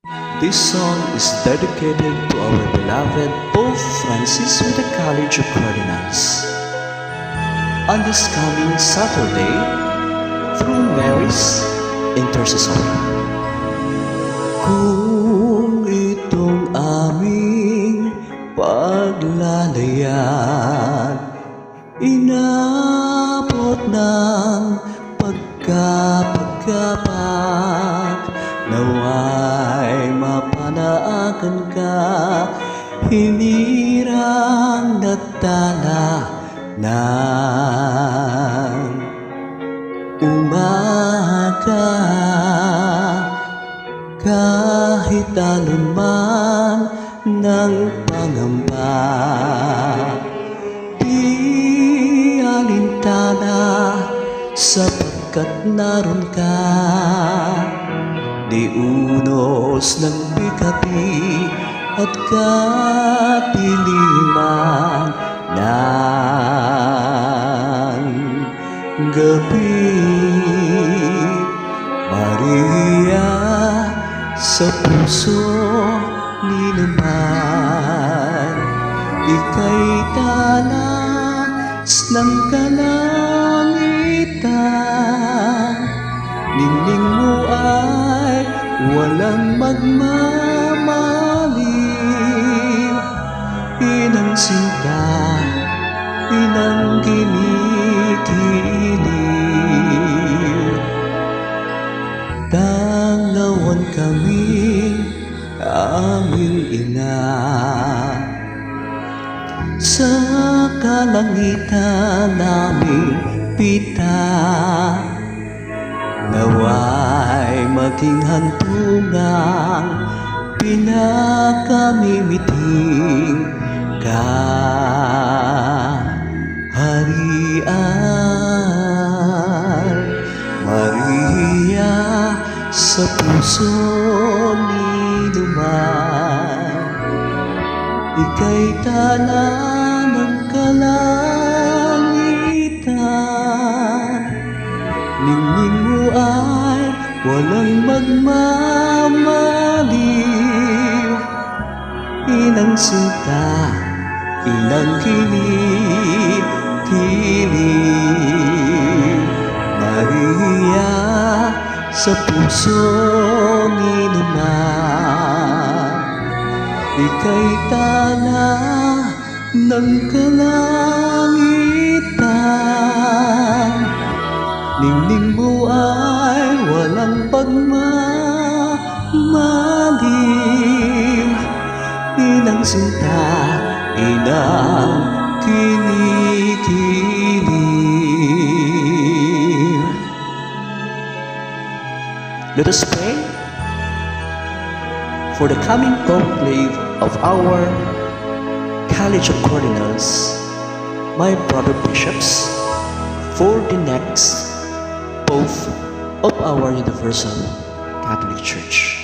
This song is dedicated to our beloved Pope Francis with the College of Cardinals. On this coming Saturday, through Mary's intercession. Kung itong aming paglalayan, inabot ng pagkapagkapat, naway mapanaakan ka, hinirang natala ng umaga. Kahit anuman ng pangamba, di alintana sapagkat naroon ka. Di unos ng bigati at kadiliman ng gabi. Maria, sa puso ni naman, ika'y talas ng kalangitan. Ningning mo ay walang magmamaliw, inang sinta, inang ginigiling. Dalawan kami, aming ina, sa kalangitan naming pita. Naway maging hantungang pinakamimiting kaharian. Maria, sa puso ni naman, ika'y tala ng kalangitan. Ningning mo ay walang magmamaliw, inang sinta, inang kinikilig. Maria, sa puso ni naman, ika'y tala ng kalangitan. Ningning mo ay walang pagmamaliw, inang sinta, inang kinikilig. Let us pray for the coming conclave of our College of Cardinals, my brother bishops, for the next Pope of our Universal Catholic Church.